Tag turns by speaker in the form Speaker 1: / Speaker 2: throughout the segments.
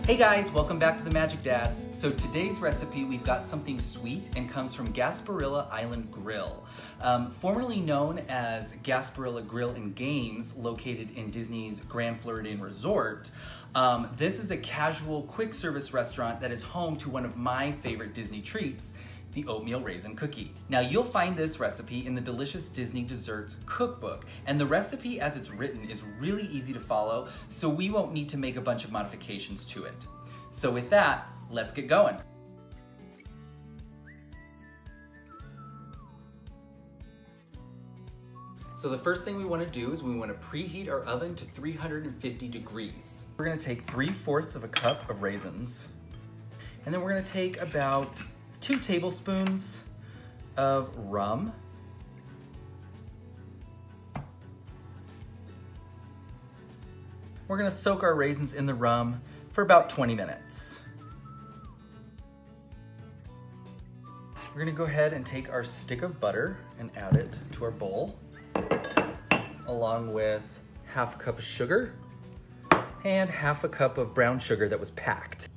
Speaker 1: Hey guys, welcome back to the Magic Dads. So today's recipe, we've got something sweet and comes from Gasparilla Island Grill. Formerly known as Gasparilla Grill and Games, located in Disney's Grand Floridian Resort, this is a casual quick service restaurant that is home to one of my favorite Disney treats, the Oatmeal Raisin Cookie. Now you'll find this recipe in the Delicious Disney Desserts cookbook, and the recipe as it's written is really easy to follow, so we won't need to make a bunch of modifications to it. So with that, let's get going. So the first thing we want to do is we want to preheat our oven to 350 degrees. We're going to take 3/4 of a cup of raisins, and then we're going to take about 2 tablespoons of rum, we're going to soak our raisins in the rum for about 20 minutes. We're going to go ahead and take our stick of butter and add it to our bowl, along with 1/2 cup of sugar and 1/2 cup of brown sugar that was packed.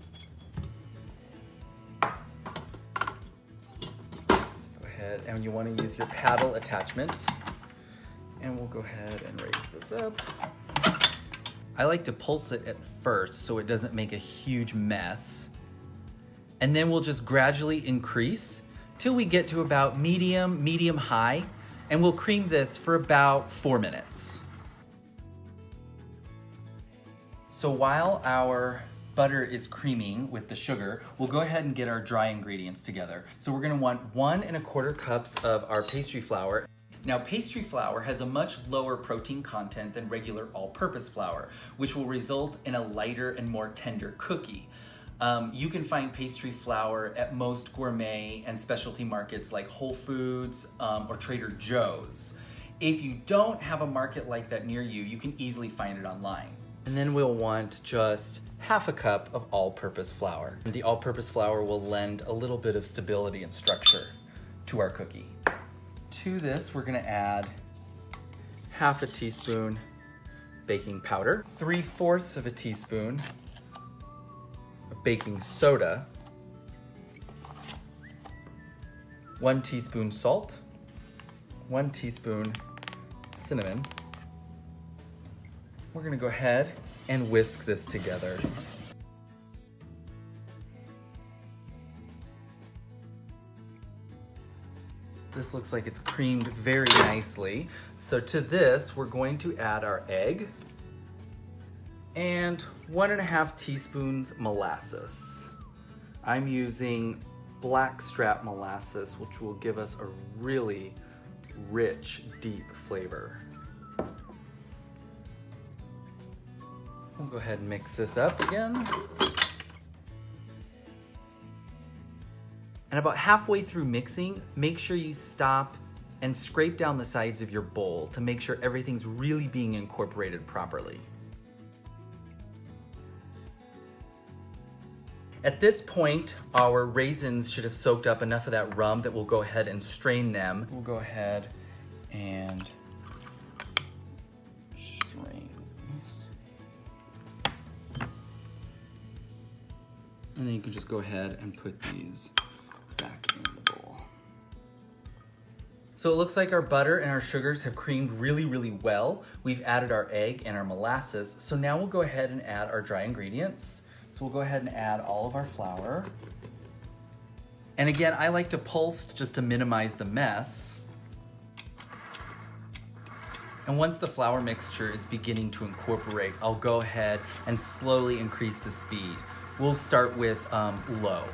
Speaker 1: And you want to use your paddle attachment, and we'll go ahead and raise this up. I like to pulse it at first so it doesn't make a huge mess, and then we'll just gradually increase till we get to about medium high, and we'll cream this for about 4 minutes. So while our butter is creaming with the sugar, we'll go ahead and get our dry ingredients together. So we're gonna want 1 1/4 cups of our pastry flour. Now pastry flour has a much lower protein content than regular all-purpose flour, which will result in a lighter and more tender cookie. You can find pastry flour at most gourmet and specialty markets like Whole Foods or Trader Joe's. If you don't have a market like that near you, you can easily find it online. And then we'll want just 1/2 cup of all-purpose flour. The all-purpose flour will lend a little bit of stability and structure to our cookie. To this, we're gonna add 1/2 teaspoon baking powder, 3/4 of a teaspoon of baking soda, 1 teaspoon salt, 1 teaspoon cinnamon. We're gonna go ahead and whisk this together. This looks like it's creamed very nicely. So to this, we're going to add our egg and 1 1/2 teaspoons molasses. I'm using blackstrap molasses, which will give us a really rich, deep flavor. We'll go ahead and mix this up again. And about halfway through mixing, make sure you stop and scrape down the sides of your bowl to make sure everything's really being incorporated properly. At this point, our raisins should have soaked up enough of that rum that we'll go ahead and strain them. We'll go ahead and strain. And then you can just go ahead and put these back in the bowl. So it looks like our butter and our sugars have creamed really well. We've added our egg and our molasses. So now we'll go ahead and add our dry ingredients. So we'll go ahead and add all of our flour. And again, I like to pulse just to minimize the mess. And once the flour mixture is beginning to incorporate, I'll go ahead and slowly increase the speed. We'll start with low.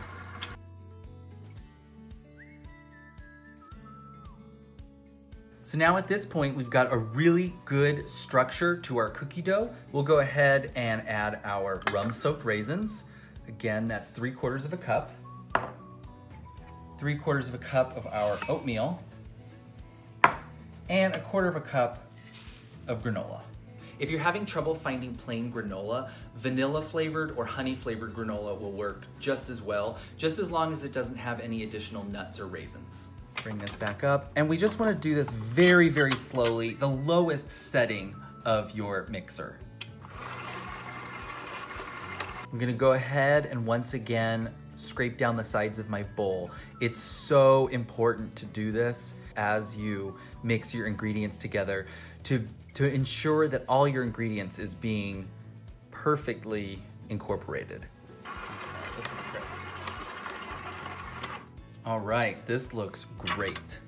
Speaker 1: So now at this point, we've got a really good structure to our cookie dough. We'll go ahead and add our rum-soaked raisins. Again, that's 3/4 of a cup. 3/4 of a cup of our oatmeal. And 1/4 of a cup of granola. If you're having trouble finding plain granola, vanilla flavored or honey flavored granola will work just as well, just as long as it doesn't have any additional nuts or raisins. Bring this back up, and we just want to do this very slowly, the lowest setting of your mixer. I'm gonna go ahead and once again scrape down the sides of my bowl. It's so important to do this as you mix your ingredients together to ensure that all your ingredients is being perfectly incorporated. All right, this looks great.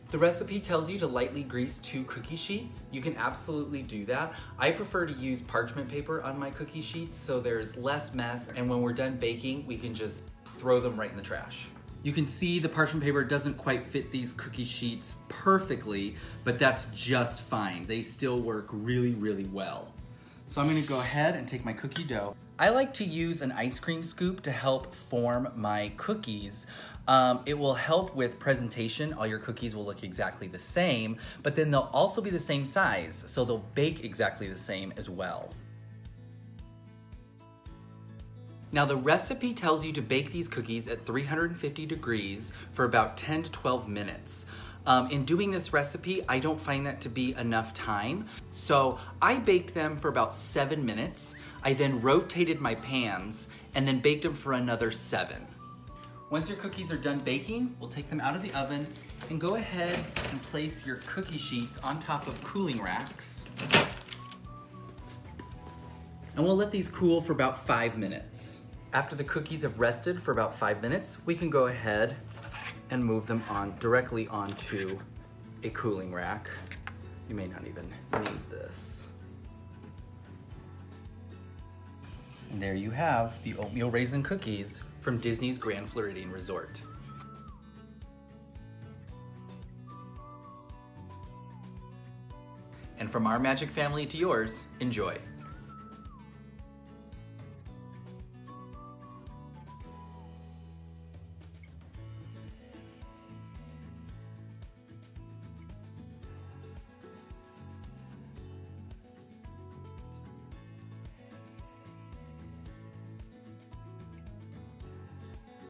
Speaker 1: The recipe tells you to lightly grease 2 cookie sheets. You can absolutely do that. I prefer to use parchment paper on my cookie sheets so there's less mess, and when we're done baking, we can just throw them right in the trash. You can see the parchment paper doesn't quite fit these cookie sheets perfectly, but that's just fine. They still work really, really well. So I'm gonna go ahead and take my cookie dough. I like to use an ice cream scoop to help form my cookies. It will help with presentation. All your cookies will look exactly the same, but then they'll also be the same size, so they'll bake exactly the same as well. Now the recipe tells you to bake these cookies at 350 degrees for about 10 to 12 minutes. In doing this recipe, I don't find that to be enough time, so I baked them for about 7 minutes. I then rotated my pans and then baked them for another 7. Once your cookies are done baking, we'll take them out of the oven and go ahead and place your cookie sheets on top of cooling racks. And we'll let these cool for about 5 minutes. After the cookies have rested for about 5 minutes, we can go ahead and move them on directly onto a cooling rack. You may not even need this. And there you have the oatmeal raisin cookies from Disney's Grand Floridian Resort. And from our magic family to yours, enjoy.